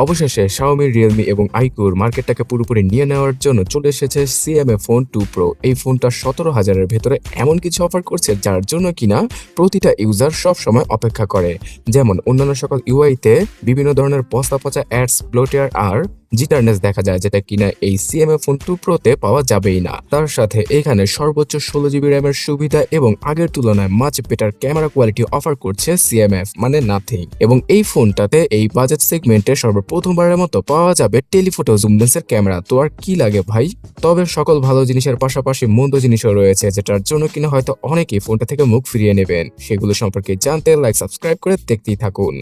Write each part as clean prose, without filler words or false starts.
অবশেষে Xiaomi, realme এবং iQOOর মার্কেটটাকে পুরোপুরি নিয়ে নেওয়ার জন্য চলে এসেছে CMF ফোন 2 Pro। এই ফোনটা 17,000-এর ভেতরে এমন কিছু অফার করছে যার জন্য কিনা প্রতিটা ইউজার সব সময় অপেক্ষা করে। যেমন অন্যান্য সকল ইউআইতে বিভিন্ন ধরনের পচা পচা অ্যাডস, ব্লোটিয়ার আর জিটারনেস দেখা যায়, যেটা কিনা এই CMF ফোন 2 Pro-তে পাওয়া যাবেই না। তার সাথে এখানে সর্বোচ্চ 16GB র্যামের সুবিধা এবং আগের তুলনায় much better camera quality offer করছে CMF, মানে নাথিং। এবং এই ফোনটাতে এই বাজেট সেগমেন্টে সর্বপ্রথমবারের মতো পাওয়া যাবে টেলিফোটো জুম লেন্সের ক্যামেরা। তো আর কি লাগে ভাই। তবে সকল ভালো জিনিসের পাশাপাশি মন্দ জিনিসও রয়েছে, যেটার জন্য কিনা হয়তো অনেকেই ফোনটা থেকে মুখ ফিরিয়ে নেবেন। সেগুলো সম্পর্কে জানতে লাইক, সাবস্ক্রাইব করে দেখতেই থাকুন।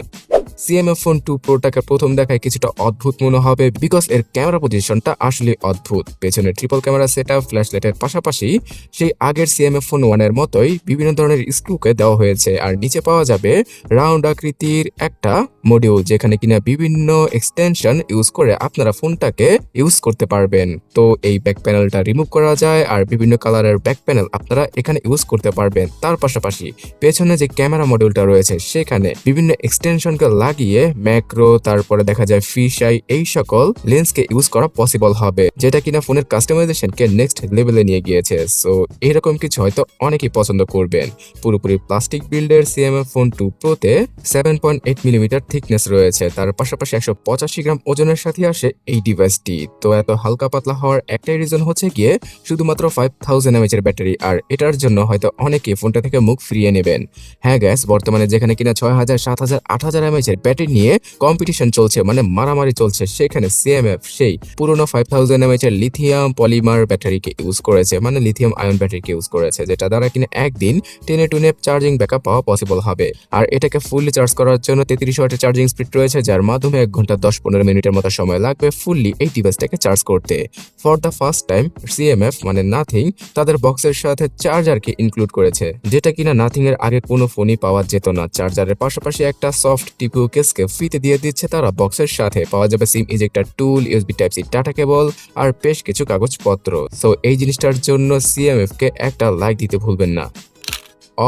CMF ফোন 2 Pro-টাকে প্রথম দেখায় কিছুটা অদ্ভুত মনে হবে, বিকজ এর ক্যামেরা পজিশনটা আসলে অদ্ভুত। পেছনে ট্রিপল ক্যামেরা সেটআপ, ফ্ল্যাশ লাইটের পাশাপাশি সেই আগের CMF ফোন 1 এর মতোই বিভিন্ন ধরনের স্ক্রুকে দেওয়া হয়েছে। আর নিচে পাওয়া যাবে রাউন্ড আকৃতির একটা মডিউল, যেখানে কিনা বিভিন্ন এক্সটেনশন ইউজ করে আপনারা ফোনটাকে ইউজ করতে পারবেন। তো এই ব্যাক প্যানেলটা রিমুভ করা যায় আর বিভিন্ন কালারের ব্যাক প্যানেল আপনারা এখানে ইউজ করতে পারবেন। তার পাশাপাশি পেছনে যে ক্যামেরা মডিউলটা রয়েছে সেখানে বিভিন্ন এক্সটেনশনকে লাগিয়ে ম্যাক্রো, তারপরে দেখা যায় ফিশ আই, এই সকল লেন্সকে ইউজ করা পসিবল হবে, যেটা কিনা ফোনের কাস্টমাইজেশনকে নেক্সট লেভেলে নিয়ে গিয়েছে। সো এরকম কিছু হয়তো অনেকেই পছন্দ করবেন। পুরোপুরি প্লাস্টিক বিল্ডের CMF ফোন 2 Pro-তে 7.8mm থিকনেস রয়েছে। তার পাশাপাশি 185 গ্রাম ওজনের সাথে আসে এই ডিভাইসটি। তো এত হালকা পাতলা হওয়ার একটাই রিজন হচ্ছে গিয়ে শুধুমাত্র 5000 mAh এর ব্যাটারি, আর এটার জন্য হয়তো অনেকেই ফোনটা থেকে মুখ ফিরিয়ে নেবেন। হ্যাঁ গ্যাস, বর্তমানে যেখানে কিনা 6000, 7000, 8000 mAh এর ব্যাটারি নিয়ে কম্পিটিশন চলছে, মানে মারামারি চলছে, সেখানে CMF সেই পুরনো 5000 mAh এর লিথিয়াম পলিমার ব্যাটারিকে ইউজ করেছে, মানে লিথিয়াম আয়ন ব্যাটারিকে ইউজ করেছে, যেটা দ্বারা কিনা একদিন টেনে টুনে চার্জিং ব্যাকআপ পাওয়া পসিবল হবে। আর এটাকে ফুললি চার্জ করার জন্য 33 ওয়াটের চার্জিং স্পিড রয়েছে, যার মাধ্যমে 1 ঘন্টা 10-15 মিনিটের মতো সময় লাগবে ফুললি এই ডিভাইসটাকে চার্জ করতে। For the first time CMF মানে নাথিং তাদের বক্সের সাথে চার্জারকে ইনক্লুড করেছে, যেটা কিনা নাথিং এর আগে কোনো ফোনই পাওয়া যেত না। চার্জারের পাশাপাশি একটা সফট টিপিউ কেসকে ফ্রিতে দিয়ে দিচ্ছে তারা বক্সের সাথে। পাওয়া যাবে SIM ejector tool, USB type C data cable আর বেশ কিছু কাগজপত্র। সো এই জিনিসটার জন্য CMF কে একটা লাইক দিতে ভুলবেন না।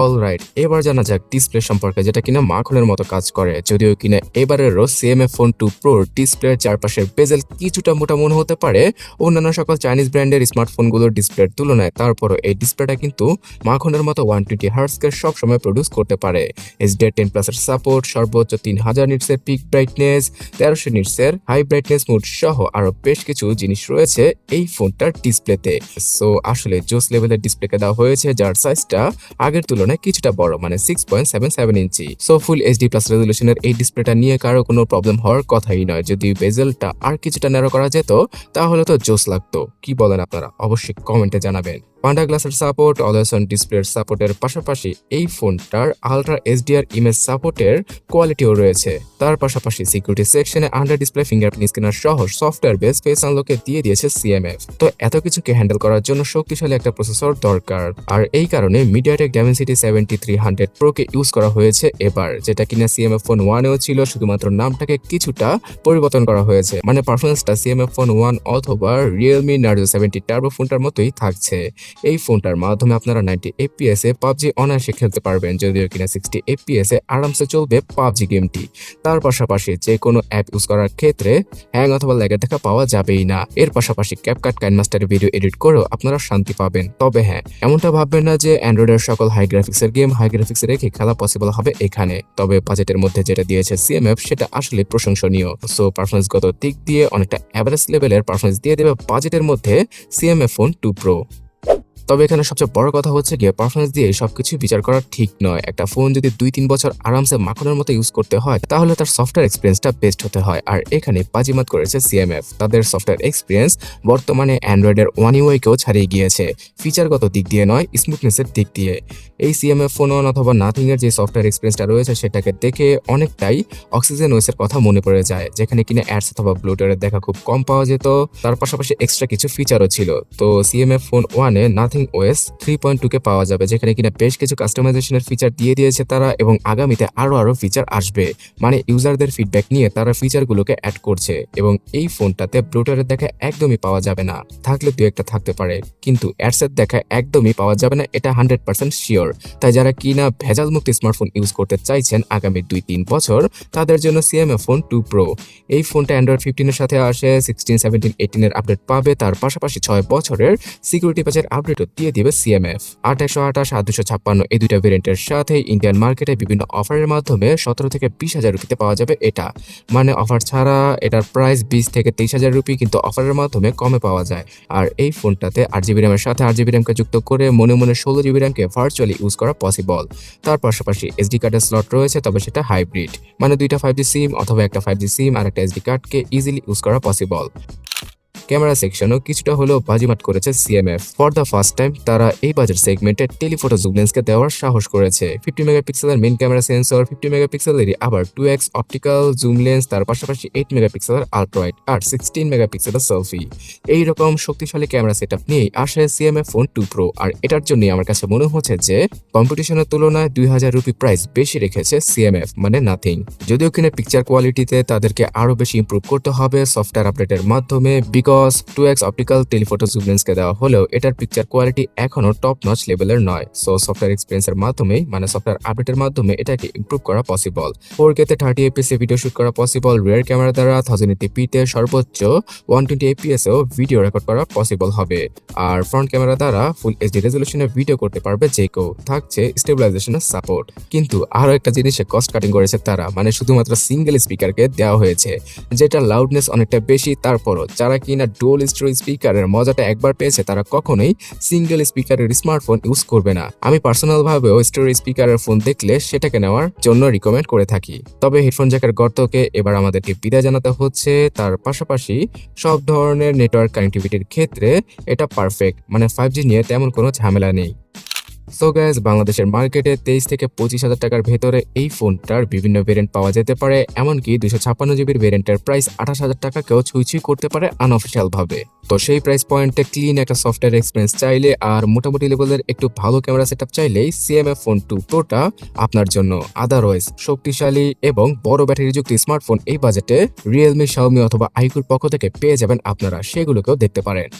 অলরাইট, এবার জানা যাক ডিসপ্লে সম্পর্কে, যেটা কিনা মাখনের মতো কাজ করে। যদিও কিনা এবারের CMF ফোন 2 Pro ডিসপ্লের চারপাশের বেজেল কিছুটা মোটা মনে হতে পারে অন্যান্য সকল চাইনিজ ব্র্যান্ডের স্মার্টফোনগুলোর ডিসপ্লের তুলনায়, তারপরও এই ডিসপ্লেটা কিন্তু মাখনের মতো 120 হার্টজকে সবসময় প্রডিউস করতে পারে। HDR10+ এর সাপোর্ট, সর্বোচ্চ 3000 নিটসের পিক ব্রাইটনেস, 1300 নিটসের হাই ব্রাইটনেস মোড সহ আরো বেশ কিছু জিনিস রয়েছে এই ফোনটার ডিসপ্লেতে। সো আসলে জোস লেভেলের ডিসপ্লেকে দেওয়া হয়েছে, যার সাইজটা আগের তুলনায় কিছুটা বড়, মানে 6.77 ইঞ্চি। সো ফুল HD+ রেজলিউশনের এই ডিসপ্লেটা নিয়ে কারো কোনো প্রবলেম হওয়ার কথাই নয়। যদি বেজেলটা আর কিছুটা ন্যারো করা যেত তাহলে তো জোস লাগতো। কি বলেন আপনারা? অবশ্যই কমেন্টে জানাবেন। পান্ডা গ্লাসের সাপোর্ট, অলওয়েজ অন ডিসপ্লের সাপোর্টের পাশাপাশি এই ফোনটার আলট্রা HDR ইমেজ সাপোর্টের কোয়ালিটিও রয়েছে। তার পাশাপাশি সিকিউরিটি সেকশনে আন্ডার ডিসপ্লে ফিঙ্গারপ্রিন্ট স্ক্যানার সহ সফটওয়্যার বেস ফেস আনলকে দিয়ে দিয়েছে CMF। তো এত কিছুকে হ্যান্ডেল করার জন্য শক্তিশালী একটা প্রসেসর দরকার, আর এই কারণে মিডিয়াটেক Dimensity 7300 Pro কে ইউজ করা হয়েছে এবার, যেটা কিনা CMF ফোন 1-এও ছিল, শুধুমাত্র নামটাকে কিছুটা পরিবর্তন করা হয়েছে। মানে পারফরমেন্সটা CMF ফোন 1 অথবা realme Narzo 70 টার্বো ফোনটার মতোই থাকছে। এই ফোনটার মাধ্যমে আপনারা 90 FPS এ PUBG অনায়াসে খেলতে পারবেন, যদিও কিনা 60 FPS এ আরামসে চলবে PUBG গেমটি। তার পাশাপাশি যে কোনো অ্যাপ ইউজ করার ক্ষেত্রে হ্যাং অথবা ল্যাগের দেখা পাওয়া যাবেই না। এর পাশাপাশি ক্যাপকাট কাইনমাস্টারে ভিডিও এডিট করেও আপনারা শান্তি পাবেন। তবে হ্যাঁ, এমনটা ভাববেন না যে অ্যান্ড্রয়েডের সকল হাই গ্রাফিক্সের গেম হাই গ্রাফিক্সে রেখে খেলা পসিবল হবে এখানে। তবে বাজেটের মধ্যে যেটা দিয়েছে CMF সেটা আসলে প্রশংসনীয়। সো পারফরমেন্সগত দিক দিয়ে অনেকটা অ্যাভারেজ লেভেলের পারফরমেন্স দিয়ে দেবে বাজেটের মধ্যে CMF ফোন 2 Pro। তবে এখানে সবচেয়ে বড় কথা হচ্ছে গিয়ে পারফরমেন্স দিয়ে সবকিছু বিচার করা ঠিক নয়। একটা ফোন যদি 2-3 বছর আরামসে মাখনের মতো ইউজ করতে হয় তাহলে তার সফটওয়্যার এক্সপিরিয়েন্সটা বেস্ট হতে হয়, আর এখানে বাজিমাত করেছে CMF। তাদের সফটওয়্যার এক্সপিরিয়েন্স বর্তমানে অ্যান্ড্রয়েডের One UI কেও ছাড়িয়ে গিয়েছে, ফিচারগত দিক দিয়ে নয়, স্মুথনেসের দিক দিয়ে। এই CMF ফোন 1 অথবা নাথিং এর যে সফটওয়্যার এক্সপিরিয়েন্সটা রয়েছে সেটাকে দেখে অনেকটাই অক্সিজেন ওএস এর কথা মনে পড়ে যায়, যেখানে কিনা অ্যাডস অথবা ব্লুটুথের দেখা খুব কম পাওয়া যেত। তার পাশাপাশি এক্সট্রা কিছু ফিচারও ছিল। তো CMF ফোন 1-এ নাথিং নাথিং ওএস 3.2 কে পাওয়া যাবে, যেখানে কিনা বেশ কিছু কাস্টমাইজেশনের ফিচার দিয়ে দিয়েছে তারা, এবং আগামীতে আরো ফিচার আসবে। মানে ইউজারদের ফিডব্যাক নিয়ে তারা ফিচারগুলোকে অ্যাড করছে। এবং এই ফোনটাতে ব্লুটারের দেখা একদমই পাওয়া যাবে না, থাকলে দু একটা থাকতে পারে, কিন্তু অ্যাডসের দেখা একদমই পাওয়া যাবে না, এটা 100% শিওর। তাই যারা কিনা ভেজাল মুক্ত স্মার্টফোন ইউজ করতে চাইছেন আগামী 2-3 বছর, তাদের জন্য CMF ফোন 2 Pro। এই ফোনটা অ্যান্ড্রয়েড 15 এর সাথে আসে, 16, 17, 18 এর আপডেট পাবে, তার পাশাপাশি 6 বছরের সিকিউরিটি প্যাচের আপডেটও দিয়ে দিবে CMF। 8/128, 8/256 এই দুইটা ভেরিয়েন্টের সাথে ইন্ডিয়ান মার্কেটে বিভিন্ন অফারের মাধ্যমে 17 থেকে 20,000 রুপিতে পাওয়া যাবে এটা। মানে অফার ছাড়া এটার প্রাইস 20 থেকে 23,000 রুপি, কিন্তু অফারের মাধ্যমে কমে পাওয়া যায়। আর এই ফোনটাতে 8GB র্যামের সাথে 8GB র্যামকে যুক্ত করে মনে 16GB র্যামকে ভার্চুয়ালি ইউজ করা পসিবল। তার পাশাপাশি SD কার্ডের স্লট রয়েছে, তবে সেটা হাইব্রিড, মানে দুইটা 5G সিম অথবা একটা 5G সিম আর একটা SD কার্ডকে ইজিলি ইউজ করা পসিবল। ক্যামেরা সেকশনও কিছুটা হলেও বাজিমাত করেছে CMF। For the first time তারা এই বাজেট সেগমেন্টে টেলিফটো জুম লেন্সকে দেওয়ার সাহস করেছে। 50 মেগাপিক্সেলের মেইন ক্যামেরা সেন্সর, 50 মেগাপিক্সেলেরই আবার 2x অপটিক্যাল জুম লেন্স, তার পাশাপাশি 8 মেগাপিক্সেলের আল্ট্রা ওয়াইড আর 16 মেগাপিক্সেলের সেলফি। এইরকম শক্তিশালী ক্যামেরা সেটআপ নিয়েই আসে CMF ফোন 2 Pro। আর এটার জন্যই আমার কাছে মনে হচ্ছে যে কম্পিটিশনের তুলনায় 2000 রুপি প্রাইস বেশি রেখেছে CMF, মানে নাথিং। যদিও কিনা পিকচার কোয়ালিটিতে তাদেরকে আরো বেশি ইমপ্রুভ করতে হবে সফটওয়্যার আপডেটের মাধ্যমে, because 2x optical telephoto zoom লেন্সকে দেওয়া হলেও এটার পিকচার কোয়ালিটি এখনো টপ নচ লেভেলের নয়। সো সফটওয়্যার এক্সপিরিয়েন্সের মাধ্যমে, মানে সফটওয়্যার আপডেটের মাধ্যমে এটাকে ইমপ্রুভ করা পসিবল। 4K তে 30 fps এ ভিডিও শুট করা পসিবল। রিয়ার ক্যামেরা দ্বারা 1080p তে সর্বোচ্চ 120 fps এও ভিডিও রেকর্ড করা পসিবল হবে। আর ফ্রন্ট ক্যামেরা দ্বারা ফুল HD রেজলিউশনে ভিডিও করতে পারবে যে কেউ, থাকছে স্টেবিলাইজেশনের সাপোর্ট। কিন্তু আরো একটা জিনিসে কস্ট কাটিং করেছে তারা, মানে শুধুমাত্র সিঙ্গেল স্পিকারকে দেওয়া হয়েছে, যেটা লাউডনেস অনেকটা বেশি। তারপরও যারা কিনা ডুয়াল স্টোরেজ স্পিকারের মজাটা একবার পেয়েছে, তারা কখনোই সিঙ্গেল স্পিকারের স্মার্টফোন ইউজ করবে না। আমি পার্সোনাল ভাবেও স্টোরেজ স্পিকারের ফোন দেখলে সেটাকে নেওয়ার জন্য রিকমেন্ড করে থাকি। তবে হেডফোন জ্যাকের গর্তকে এবার আমাদেরকে বিদায় জানাতে হচ্ছে। তার পাশাপাশি সব ধরনের নেটওয়ার্ক কানেক্টিভিটির ক্ষেত্রে এটা পারফেক্ট, মানে 5G নিয়ে তেমন কোনো ঝামেলা নেই। সো গাইস, বাংলাদেশের মার্কেটে 23 থেকে 25,000 টাকার ভেতরে এই ফোনটার বিভিন্ন ভেরিয়েন্ট পাওয়া যেতে পারে। এমনকি 256GB ভেরিয়েন্টের প্রাইস 28,000 টাকাকেও ছুঁই করতে পারে আনঅফিসিয়াল ভাবে। তো সেই প্রাইস পয়েন্টে ক্লিন একটা সফটওয়্যার এক্সপিরিয়েন্স চাইলে আর মোটামুটি লেভেলের একটু ভালো ক্যামেরা সেটআপ চাইলেই CMF ফোন 2 Proটা আপনার জন্য। আদারওয়াইজ শক্তিশালী এবং বড় ব্যাটারিযুক্ত স্মার্টফোন এই বাজেটে realme, xiaomi অথবা iQOOর পক্ষ থেকে পেয়ে যাবেন আপনারা, সেগুলোকেও দেখতে পারেন।